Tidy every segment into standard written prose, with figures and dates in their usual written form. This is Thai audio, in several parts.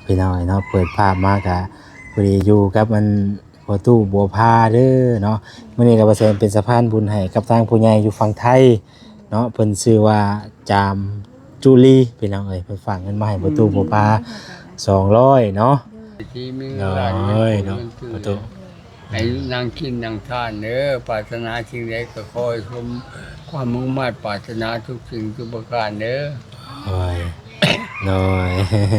พี่น้อยเนาะเปิดภาพมากะพอดีอยู่กับมันพอตู้บัวพาเด้อเนาะมื้อนี้ก็บ่แซ่นเป็นสะพานบุญให้กับทางผู้ใหญ่อยู่ฝั่งไทยเนาะเพิ่นชื่อว่าจามจุลีพี่น้องเอ้ยเพิ่นฝากเงินมาให้พอตู้บัวพา200เนาะที่มีเเงินหลายเงิน เนาะ เงินตื่ พอน ตู้ ให้นางกินนางทานเด้อปรารถนาสิ่งใดก็ขอให้สมความมุ่งมั่นปรารถนาทุกสิ่งทุกประการเด้อ โอ้ยโดย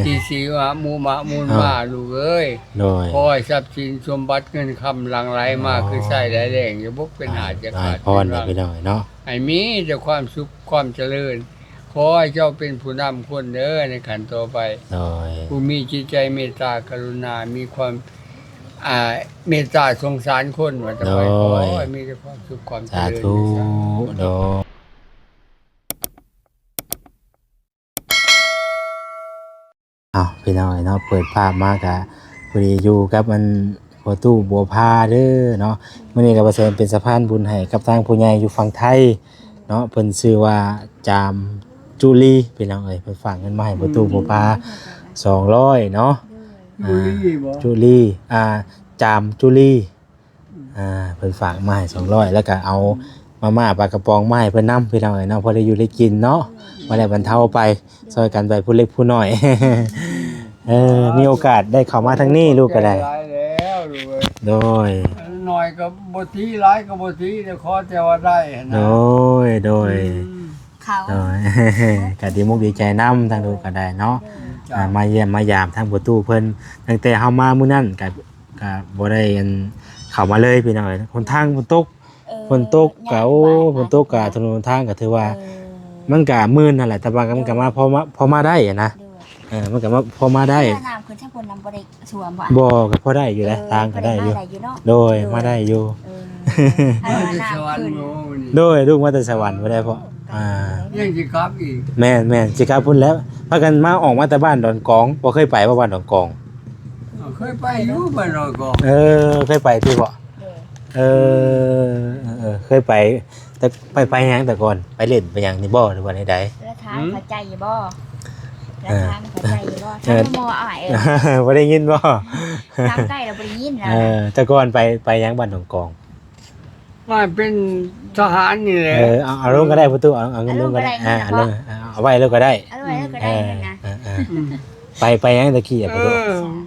ที่สีวะมูมะมูลมาลูกเอ้ย โดย ขอให้ทรัพย์สินสมบัติเงินคำหลั่งไหลมาคือใส่ได้แรงอย่าบุกเป็นหาจะขาด พรเนี่ยพี่น้อยเนาะ ให้มีแต่ความสุขความเจริญขอให้เจ้าเป็นผู้นำคนเด้อในขันต่อไป โดย ผู้มีจิตใจเมตตากรุณา มีความเมตตาสงสารคนว่าจะไปขอให้มีแต่ความสุขความเจ สา ริญ ธุโดยพี่น้อยเนาะเปิดภาพมากะพอดีอยู่กับมันพอตู้บัวพาเด้อเนาะมื้อนี้ก็บ่แซ่นเป็นสะพานบุญให้กับทางผู้ใหญ่อยู่ฝั่งไทยเนาะเพิ่นชื่อว่าจามจุลีพี่น้องเอ้ยเพิ่นฝากเงินมาให้พอตู้บัวพา200เนาะ บุรีบ่ จุลีจามจุลีเพิ่นฝากมาให้200แล้วก็เอามาม่าปลากระป๋องมาให้เพิ่นนำพี่น้องเอ้ยเนาะพอได้อยู่ได้กินเนาะบ่ได้บรรเทาไปซอยกันไปผู้เล็กผู้น้อย มีโอกาสได้เข้ามาทางนี้ลูกก็ได้ หลายแล้วลูกเอ้ย โดย น้อยก็บ่ทีหลายก็บ่ทีแต่ขอแต่ว่าได้นะ โดย เขา โดย ก็ดีมุกดีใจนำทางลูกก็ได้เนาะมาเยี่ยมมายามทางประตูเพิ่นตั้งแต่เฮามามื้อนั้นก็บ่ได้อันเข้ามาเลยพี่น้องเอ้ยหนทางฝนตกก็โอ้ฝนตกก็ถนนหนทางก็ถือว่ามันก็มื้นนั่นแหละแต่ว่ามันก็มาพอมาได้อะนะมันก็มาพอมาได้ น้ำคือถ้าคนนำบริสวมบ่ บ่ก็พอได้อยู่แหละทางก็ได้อยู่โดยมาได้อยู่ มาแต่สวรรค์โน่นี่ โดยลูกมาแต่สวรรค์บ่ได้เพราะยังสิครับอีก แม่นสิกลับพุ่นแล้วพากันมาออกมาแต่บ้านดอนกองบ่เคยไปบ้านดอนกอง เคยไปอยู่บ้านเราก็ เคยไปที่บ่เคยไปแต่ไปหยังแต่ก่อนไปเล่นไปหยังนี่บ่หรือว่าใด แล้วทางเข้าใจอยู่บ่แล้วทางเข้าใจอยู่บ่ทางมออ้ายบ่ได้ยินบ่ ทางใกล้เราบ่ได้ยินแล้ว แต่ก่อนไปหยังบ้านดอนกอง มาเป็นทหารนี่แหละ เอาลงก็ได้ประตูเอาเงินลงก็ได้เอาลงเอาไว้แล้วก็ได้ อร่อยแล้วก็ได้นั่นนะ ไปยังตะกี้อ่ะประตู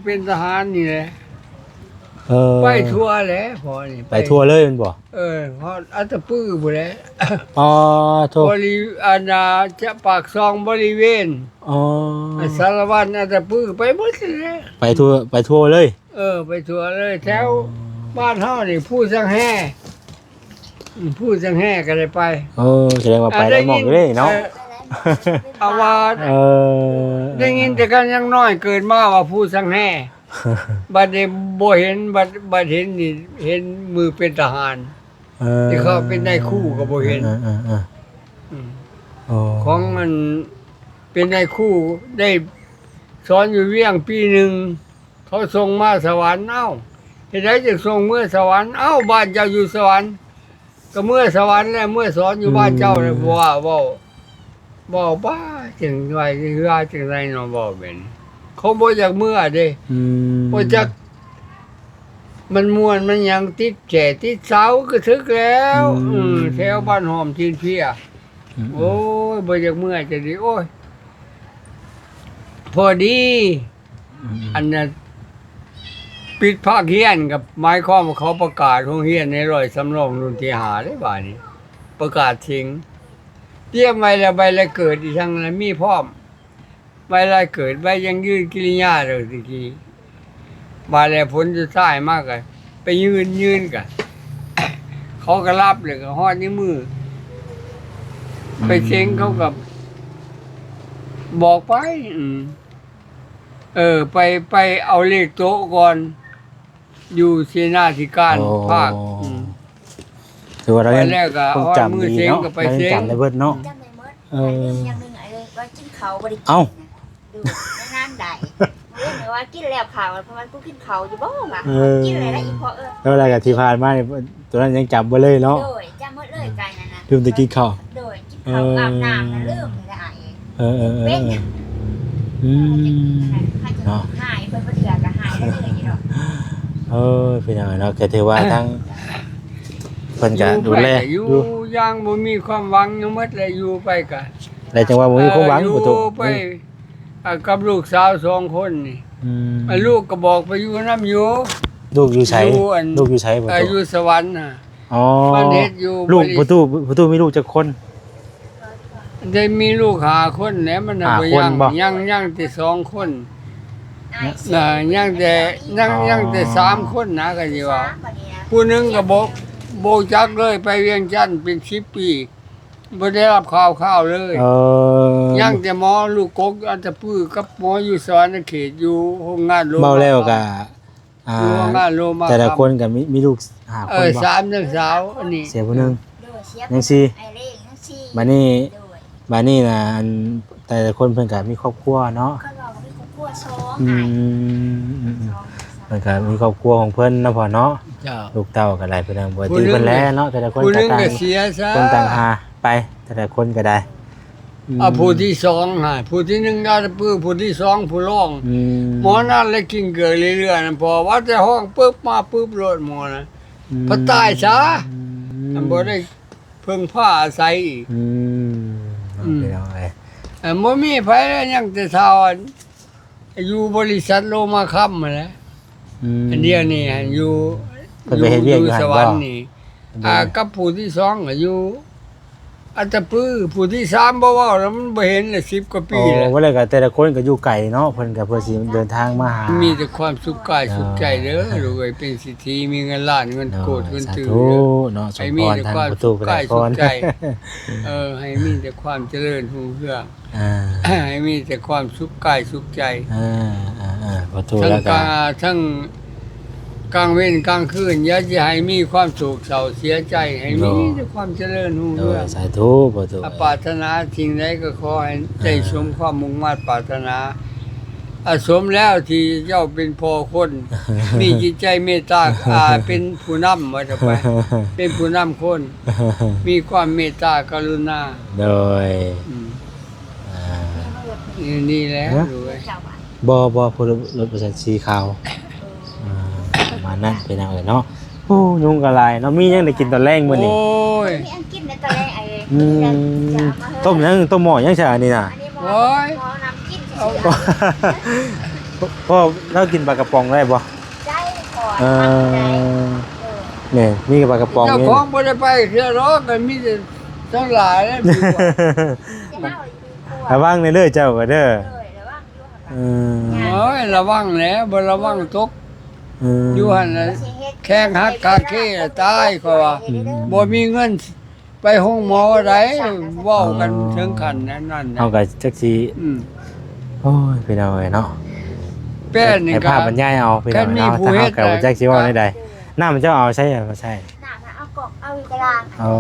เป็นทหารนี่แหละ ไป ไปทั่วแหละพอนี่ ไปทัวร์เลยมันบ่ เพราะอัตปื้อบ่แหละ อ๋อทัว บ ร์ ริอาณาจะปากซองบริเวณ อ๋อ สารวัตรอัตปื้อไปหมดเลย ไปทัวร์เลย ไปทั่วเลยแถวบ้านเฮานี่ผู้สังแห่ผู้สังแห่ก็ได้ไป แสดงว่าไปได้หมองอยู่เลยเนาะ เอาว่า ได้ยินแต่กันยังน้อยเกิดมาว่าผู้สังแห่บัดนี้บ่เห็นบัดเห็นนี่เห็นมือเป็นทหารที่เขาเป็นนายคู่ก็บ่เห็นของมันเป็นนายคู่ได้สอนอยู่เวียงปีหนึ่งเขาส่งมาสวรรค์เอ้าเฮ็ดไดจะส่งเมื่อสวรรค์เอ้าบ้านเจ้าอยู่สวรรค์ก็เมื่อสวรรค์แล้วเมื่อสอนอยู่บ้านเจ้าเลยว่าเว้าบ้าจังไรคือว่าจังไรเนาะบ่เป็นเขาบ่อยากเมื่อเด้บ่จักมันม่วนมันยังติดแก่ติดเสาก็ถึกแล้วแถวบ้านหอมจีนเพียโอ้ยบ่อยากเมื่อจะดีโอ้ยพอดีอันนั้นปิดภาคเฮียนกับหมายความว่าเขาประกาศของเฮียนในร้อยสำรองรุ่นที่5ได้บาดนี้ประกาศทิ้งเตรียมไว้แล้วใบละเกิดอีกทั้งนั้นมีพร้อมใบละเกิดใบยังยืนกิริยาเลยตะกี้บาดแล้วผลจะท้ายมากเลยไปยืนกัน เขาก็รับเลยก็ฮอดนิ้วมือไปเช็งเขากับบอกไปไปเอาเลขโต๊ะก่อนอยู่เสนาธิการภาค ถือว่าเรา ไปแล้วก็ ต้อง ฮอด จำ มือ ดี เช็ง เนาะ ก็ไป เรา เช็ง จำได้เบิดเนาะ จำได้หมดอย่างนึงเลยว่ากินเขาบ่ได้กินดูนานได้เรื่องว่ากินแล้วข่าวเพราะว่ากูกินเขาอยู่บ่ล่ะกินอะไรได้อีพอแล้วอะไรกับที่ผ่านมาเนี่ยตัวนั้นยังจำบ่เลยเนาะ โดยจำหมดเลยกันนั่นน่ะ ลืมตะกี้ข้าว โดยกินเขาอาบน้ำน่ะลืมได้ เป็น อืม เนาะหายเพิ่นบ่เถื่อก็หายได้เลยนี่เนาะ พี่น้องเนาะก็ถือว่าทั้งเพิ่นก็ดูแล อยู่ อยู่ อย่างบ่มีความหวังยังหมดเลยอยู่ไปก็ แต่จังว่าบ่มีความหวัง อยู่ ประตู ไปกับลูกสาว2คนนี่ อืม ลูกก็บอกไปอยู่นำอยู่ ลูกอยู่ไส อยู่อัน ลูกอยู่ไสประตู อยู่สวรรค์น่ะ อ๋อ มันเฮ็ดอยู่ ลูกประตูมีลูกจักคน ได้มีลูก5คนแหละมันน่ะ ห้า บ่ คนบ่ ยังแต่2คน อ้าย น่ะยังแต่3คนนะก็สิว่า ผู้หนึงก็บอกจักเลยไปเวียงจันทน์เป็น10ปีบ่ได้รับข่าวเลย ยังแต่หมอลูกกกอันตะปื้อกับหมออยู่สวรรณเขตอยู่โรงงานโล เมาแล้วก็ อยู่โรงงานโลมา แต่ละคนก็มีลูก5คนบ่ 3นักสาวอันนี้ เสียผู้หนึง โดยเสีย ยังสี่ ไอ้เล่ยังสี่ บัดนี้ โดย บัดนี้น่ะอันแต่ละคนเพิ่นก็มีครอบครัวเนาะ ก็เราก็มีครอบครัวสอง อื อ้าย ม สอง เพิ่นก็มีครอบครัวของเพิ่นเนาะพ่อเนาะ เจ้า ลูกเต้าก็หลายเพิ่นบ่ตีเพิ่นแล้วเนาะแต่ละคน ผู้ห ก็ นึง ต่าง ก็เสียซะ คนต่างหาไปแต่ละคนก็ได้ม ผู้ที่2ฮะผู้ที่1อันตะปื้อผู้ที่2ผู้รอง อืม หมอนั่นเลยกินเกลือเรื่อยๆนั่นพอว่าแต่ห้องปึ๊บมาปึ๊บโลดหมอนะ พอตายซะ มันบ่ได้เพิ่งผ้าอาศัยอีก อืม อืม ไปเอาไว้ บ่มีไผแล้วยังแต่เฒ่าอยู่บริษัทโลมาค้ำมาแหล้ว อันเดียวนี่อยู่ เพิ่นไปเฮ็ดเวียกอยู่ ส หั่น วร บ่ รค์นี่กับผู้ที่สองก็อยู่อัตตปื้อผู้ที่สามบ่เว้าแล้วมันบ่เห็นเลย10กว่าปี โอ้ แล้ว ว่าแล้วก็แต่ละคนก็อยู่ไกลเนาะเพิ่นก็เพื่อสิเดินทางมาหา มีแต่ความสุขกายสุขใจเด้อลูกเอ้ยเป็นสิทธิมีเงินล้านเงินโกดเงิน สา ตื่น ธุ เด้อ เนาะส ให้ ม มี พร แต่ ทาง ความ ประตู สุข ก็ กา ได้ ย พ สุ ร ขใจ ให้มีแต่ความเจริญรุ่งเรือง อ่า ให้มีแต่ความสุขกายสุขใจ ประตู ทั้ง แล้ว ก ก็ ลางทั้งกลางเว้นกลางคืนอย่าจะให้มีความโศกเศร้าเสียใจ ให้มีแต่ความเจริญรุ่ง โด เรื ย อง สาธุประตู ปรารถนาสิ่งใดก็ขอให้ได้สมความมุ่งมั่นปรารถนาสมแล้วที่เจ้าเป็นพ่อคน มีจิตใจเมตตาเป็นผู้นำว่าจะไป เป็นผู้นำคน มีความเมตตากรุณา โดย อืม อ่า นี่แหละดูไว้ เจ้าบ้าน บ่พลรถประชาสีขาวประมาณนั้นเป็นเอาเนาะโอ้ยุงกะลายเนาะมียังได้กินตอนแรกมื้อนี้ โอ้ย มีอันกินในตะแลงไอ้ อืมต้มยังต้มหม้อยังใช่อันนี้น่ะ อันนี้หม โอ้ อย หมอน้ำกินเฉย พ่อเรากินปลากระป๋องได้บ่ ๆใจก่อน เอ มันใจ อนี่มีปลากระป๋อง เจ้า นี่ ของบ่ได้ไปเทื่อรอกกันมีแต่ทั้งหลายแล้วดีกว่า จะน่าอยู่ครัว ระวังในเด้อเจ้าก็เด้อ เลยแล้วว่างอยู่ เอ ค่ะ อ โอ้ยระวังแหล้วบ่ระวังตก อยู่หั่นน่ะ แข้งหักกาเข้ตายเขาว่า บ่มีเงินไปห้องหมอใดเว้ากันถึงขั้นนั้นนั่นนะ เอาก็จักสิ อืม โอ้ยพี่น้องเอ้ยเนาะ แป้นนี่ ให้ ก็ ภาพบรรยายเอาพี่น้อง แค่มี เนาะ ผู้ ถ้า เฮ็ เฮา ด ก็บ่จักสิเว้าได้ใดน้ำมันเจ้าเอาใช่บ่ใช่ น้ำเอากอกเอาอยู่กลาง อ๋อ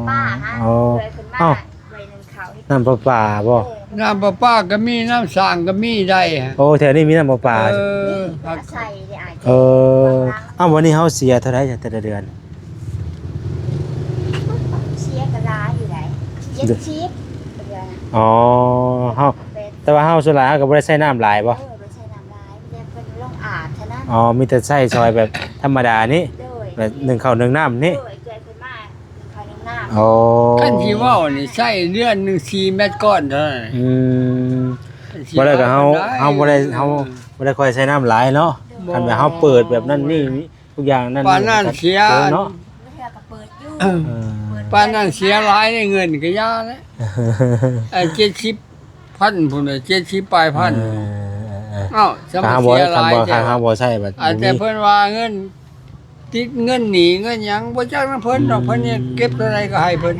ป้าฮะ อ๋อ เลยขึ้นมา เอ้า ใบหนึ่งเขาที่ น้ำประปาบ่ น้ำประปาก็มีน้ำสร้างก็มีได้ฮะ โอ้แถวนี้มีน้ำประปา เออ นี่ใส่ได้อาจจะ เอออ้าววันนี้เฮาเสียเท่าไหร่จ้ะแต่ละเดือน เชียร์กระลาอยู่ไหนเย็ดชีพเดือน อ๋อเฮา เป็น แต่ว่าเฮาส่วนหลายเฮาก็บ่ได้ใช้น้ำหลายบ่ ไม่ใช่น้ำลายมันจะเป็นร่องอาบเท่านั้น อ๋อมีแต่ใช้ซอยแบบธรรมดานี่ โดย แบบหนึ่งข้าวหนึ่งน้ำนี่ โดยเกิดขึ้นมาหนึ่งคอยหนึ่งหน้า โอ้ ขั้นที่เว้านี่ใช้เดือนหนึง4เม็ดก้อนเท่านั้น อืมบ่ได้ก็เฮาบ่ได้บ่ได้ค่อยใช้น้ำหลายเนาะคันแบบเฮาเปิดแบบนั้นนี่ทุกอย่างนั่น ปานนั้นเสีย เนาะ ไม่ใช่กับเปิดอยู่ เออ เออ ปานนั้นเสียหลายในเงินก็ยาแล้ว70,000พุ่นน่ะ70ปลายพัน เอ้าสมั ข้า ยว บ่ เสียห คัน ลาย บ่ แต่ ข้าวบ่ใช่แบบ อาจจะเพิ่นว่าเงินติดเงินหนีเงินหยังบ่จักนำเพิ่นดอกเพิ่นเนี่ยเก็บเท่าใดก็ให้เพิ่น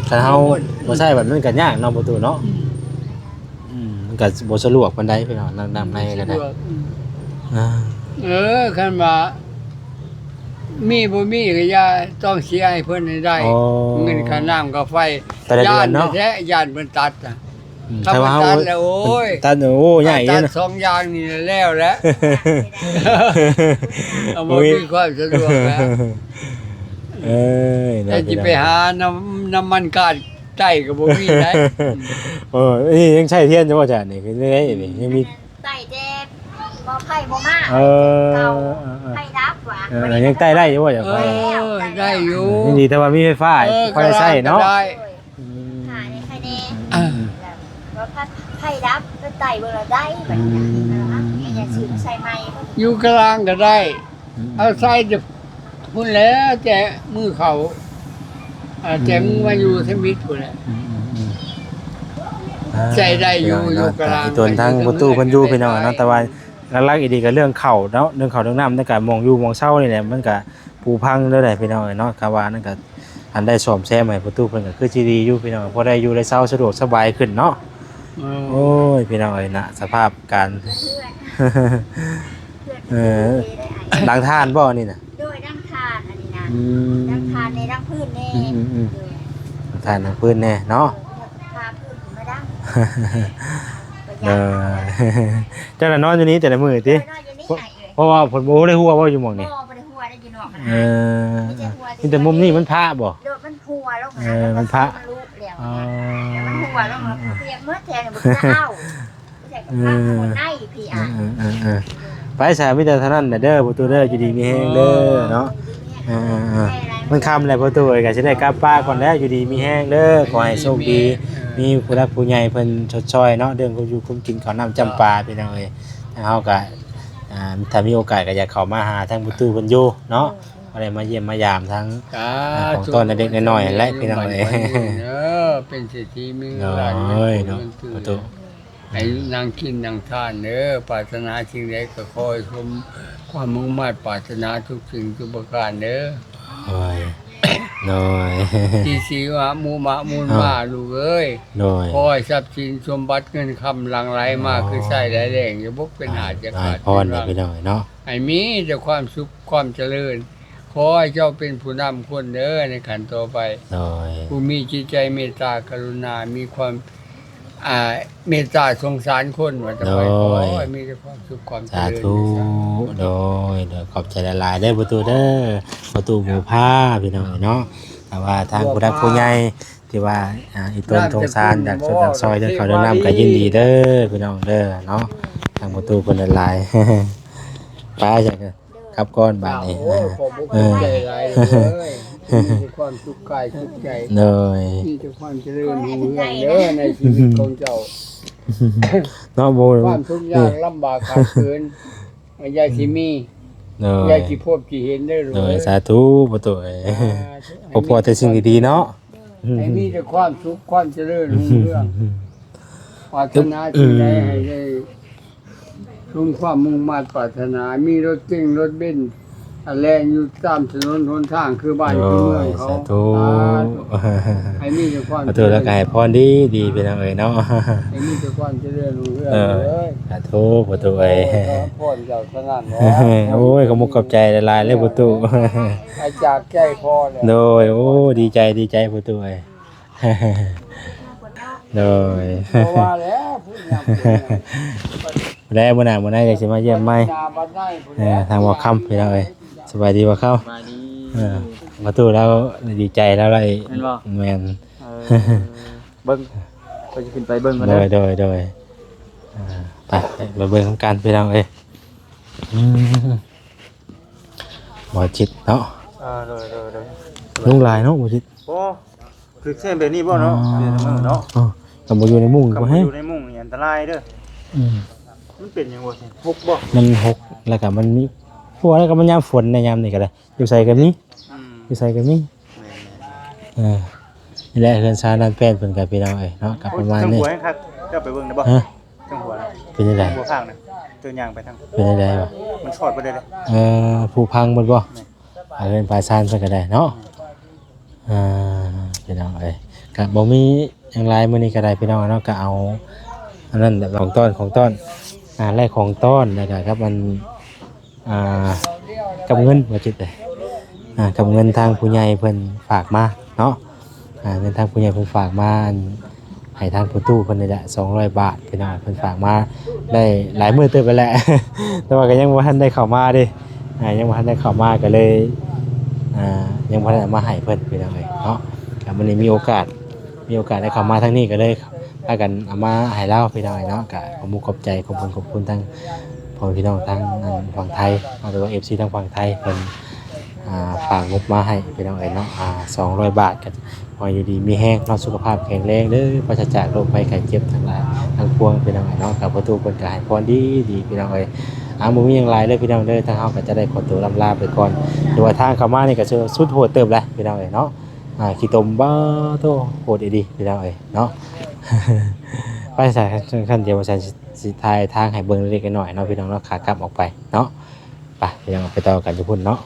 คันเฮาบ่ใช่แบบนั้นก็ยากเนาะประตูเนาะมันก็บ่สะดวกปานใดพี่น้องน้ำในก็ได้อ่า คันว่ามีบ่มีก็อย่าต้องเสียให้เพิ่นให้ได้ อ๋อ เงินค่าน้ำค่าไฟ แต่ละเดือนเนาะ แท้ย่านเพิ่นตัดน่ะ ถ้า แต่ว่าเฮา ตัดแล้วโอ้ย ตัดโอ้ใหญ่เย ตั อะ ด นะ สองอย่างนี่แล้วแหละเอาบ่มีความสะดวกแล้ว เอ้ย แต่สิไปหาน้ำมันกาด ใต้ก็บ่มีได้ นี่ยังใช้เทียนอยู่บ่จ้ะนี่คือได้นี่ยังมี ไต่เจ็บบ่ไผ่บ่มา เออ เก่าไผ่ดับว่ะ ยังใต้ได้อยู่บ่จ้ะ เอ ไฟ อได้อยู่ นี่ดีแต่ว่ามีไฟฟ้าพอได้ใช้เนาะ ได้ หาในไผ่แน่ อ่า ว่าไผ่ดับก็ไต่เบิ่งแล้วได้แบบนี้นะคะอย่าซื้อใส่ไม้ อยู่กลางก็ได้ เอาใส่จะพุ่นแล้วแต่มือเขาแต่มือมาอยู่สมิธพุ่นแหละ ใจได้อยู่อยู่กลาง ตัวทางประตูเพิ่นอยู่พี่น้องเนาะแต่ว่าหลักๆอีดีก็เรื่องเข่าเนาะเรื่องเข่าเรื่องน้ำในการมองอยู่มองเศร้านี่แหละมันก็ปูพังเด้อได้พี่น้องเนาะกะว่านั่นก็อันได้ซ่อมแซมให้ประตูเพิ่นก็คือสิดีอยู่พี่น้องพอได้อยู่ได้เศร้าสะดวกสบายขึ้นเนาะโอ้ยพี่น้องเอ้ยนะสภาพการ เพื่อน หลังทานบ่นี่น่ะ โดยดังทานอันนี้นะ อืม ดังทานในดังพื้นแน่ หลังทานทางพื้นแน่เนาะ ทานพื้นมาดัง เออเจ้าน่ะนอนอยู่นี้แต่ละมื้อติ นอนอยู่นี่ไงเอ่ย เพราะว่าผลบ่ได้ฮู้ว่าอยู่หม่องนี้ บ่ได้หัวได้ยินออก เอ นะ อ ไม่ใช่หัว นี่แต่มุมนี้มันพระบ่ โดดมันหัวลง เออมันพระ รู้แล้ว อ๋อ แต่มันหัวลงมาเพียงเมื่อแทนมันจะเอาไม่ใช่กับข้าวหัวในพี่อ่ะ ไปสามีแต่เท่านั้นน่ะเด้อประตูเด้ออยู่ดีมีแฮงเด้อเนาะมันคำแหละประตูเอ้ยก็สิได้กลับป้าก่อนแล้วอยู่ดีมีแฮงเด้อขอให้โชคดีมีผู้รักผู้ใหญ่เพิ่นชดช่วยเนาะเรื่องความอยู่ความกินข้าวน้ำจำปาพี่น้องเอ้ยเฮาก็ถ้ามีโอกาสก็อยากเข้ามาหาทางประตูเพิ่นอยู่เนาะก็ได้มาเยี่ยมมายามทั้งของต้นเล็กๆน้อยๆและพี่น้องเอ้ย เป็นเศรษฐีมี เนา เงินล้าน เนาะประตู ให้นางกินนางทานเด้อปรารถนาสิ่งใดก็ขอให้สมความมุ่งมั่นปรารถนาทุกสิ่งทุกประการเด้อ โอ้ยโดย ที่สีวะมูมะมูลมาลูกเอ้ย โดย ขอให้ทรัพย์สินสมบัติเงินคำหลั่งไหลมาคือใส่ได้แรงอย่าบกเป็นอาจจะขาด พรเนี่ยพี่น้องเนาะ ให้มีแต่ความสุขความเจริญขอให้เจ้าเป็นผู้นำคนเด้อในขันต่อไป โดย ผู้มีจิตใจเมตตากรุณา มีความเมตตาสงสารคนว่าจะไปขอให้มีแต่ความสุขความเจ สา ริญ ธุโดยขอบใจหลายๆได้อประตูเด้อประตูหมู่ผ้าพี่น้องเนาะแต่ว่าทางผู้รักผู้ใหญ่ที่ว่าอีต้นทงซานจากชนจากซอยเดินเขาเดินนำก็ยินดีเด้อพี่น้องเด้อเนาะทางประตูคนหลายๆป้าอยากครับก้อนบาทนี้ โอ้ยขอบุญใจหลายเลยมีแต่ความสุขกายสุขใจ โดย มีแต่ความเจริญรุ่งเรืองเด้อในชีวิตของเจ้า เนาะโบ ความทุกข์ยากลำบากขาดเกินยายสิมี โด ยาย ยสิพบสิเห็นได้รู้ โดยสาธุประตูพอแต่สิ่งดีๆเนาะ ให้มีแต่ความสุขความเจริญรุ่งเรืองปรารถนาสิ่งใดให้ได้สมความมุ่งมั่นปรารถนา มีรถเก๋งรถเบนซ์อะไรอยู่ตามถนนหนทางคือบ้าน โด คือเมือง ย เขา สาธุ ให้มีแต่ความ ประตูแล้วก็ให้พรดีๆไปทางเอ้ยเนาะ ให้มีแต่ความเจริญรุ่งเรือง เออ เลย สาธุประตูเอ้ย พ่อเจ้าสนั่นแหละ โอ้ยขมุกขอบใจหลายๆเลยประตู อาจากแก้พ่อเนี่ย โดยโอ้ดีใจประตูเอ้ย โดย เพราะว่าแล้วพูดอย่าง แล้วมื้อหน้าอยากสิมาเยี่ยมใหม่ นาบัดได้พูดแล้ว ทางว่าค่ำพี่น้องเอ้ยสบายดีบ่เข้า มาดี ประตูแล้วดีใจแล้วไร แม่นบ่ แม่น เบิ้งก็จะขึ้นไปเบิ้งกัน โด เด้ ยไปเบิ่งของกันพี่น้องเอ้ยบ่จิตเนาะ โดย ลุงหลายเนาะบ่จิต โอ้คือเส้นแบบนี้บ่เนาะเดี๋ยวมื้อเนาะ ก็บ่อยู่ในมุ้ง กลับ บ่ มา ให้ อยู่ในมุ้งนี่อันตรายเด้อมันเป็นหยังบ่สิฮกบ่ มันหกแล้วก็มันมีพวกแล้วก็มันยามฝนในยามนี้ก็ได้อยู่ใส่กันนี้ อืม อยู่ใส่กันนี้นี่แหละเฮือนซาด้านแป้นเพิ่นก็พี่น้องเอ้ยเนาะกับประมาณ จัง นี้ หัวให้คักเจ้าไปเบิ่งได้บ่ ฮะ จังหัวนะ เป็นจังได๋ หัวข้างน่ะตัวอย่างไปทาง เป็นจังได๋บ่ มันชอดบ่ได้เลย ผู้พังหมดบ่เอาเป็นปลาซานซะก็ได้เนาะพี่น้องเอ้ยก็บ่มีหยังหลายมื้อนี้ก็ได้พี่น้องเนาะก็เอาอันนั้นแบบของต้อนแรกของต้อนแล้วก็ครับมันกับเงินบ่จิตเลยกับเงินทางผู้ใหญ่เพิ่นฝากมาเนาะเงินทางผู้ใหญ่เพิ่นฝากมาให้ทางผู้ตู้เพิ่นนี่แหละ200 บาทพี่น้องเพิ่นฝากมาได้หลายมื้อเติบไปแล้ว แต่ว่าก็ยังบ่ทันได้เข้ามาเด้ยังบ่ทันได้เข้ามาก็เลยยังบ่ได้เอามาให้เพิ่นพี่น้องเอ้ยเนาะก็มื้อนี้มีโอกาส มีโอกาสได้เข้ามาทางนี้ก็เลยพากันเอามาให้เล่าพี่น้องเนาะก็ขอบคุณขอบใจขอบคุณทั้งพ่อพี่น้องทั้งฝั่งไทยหรือว่า FC ทั้งฝั่งไทยเพิ่นฝากงบมาให้พี่น้องเนาะ200 บาทกันขออยู่ดีมีแห้งเนาะสุขภาพแข็งแรงเด้อปราศจากโรคภัยไข้เจ็บทั้งหลายทั้งปวงพี่น้องเนาะกับประตูเพิ่นก็ให้พรดีพี่น้องบ่มีหยังหลายเด้อพี่น้องเด้อทางเฮาก็จะได้ขอตัวลาไปก่อนหรือว่าทางเข้ามานี่ก็สุดโหดเติบแล้วพี่น้องเนาะขี้ตมบ้าโตโหดดีพี่น้องเนาะ ไปใส่ขั้นเดียวฉันสิทายทางให้เบิ่งเล็กๆน้อยๆเนาะพี่น้องเนาะขากลับออกไปเนาะไปพี่น้องไปต่อกันทุกคนเนาะ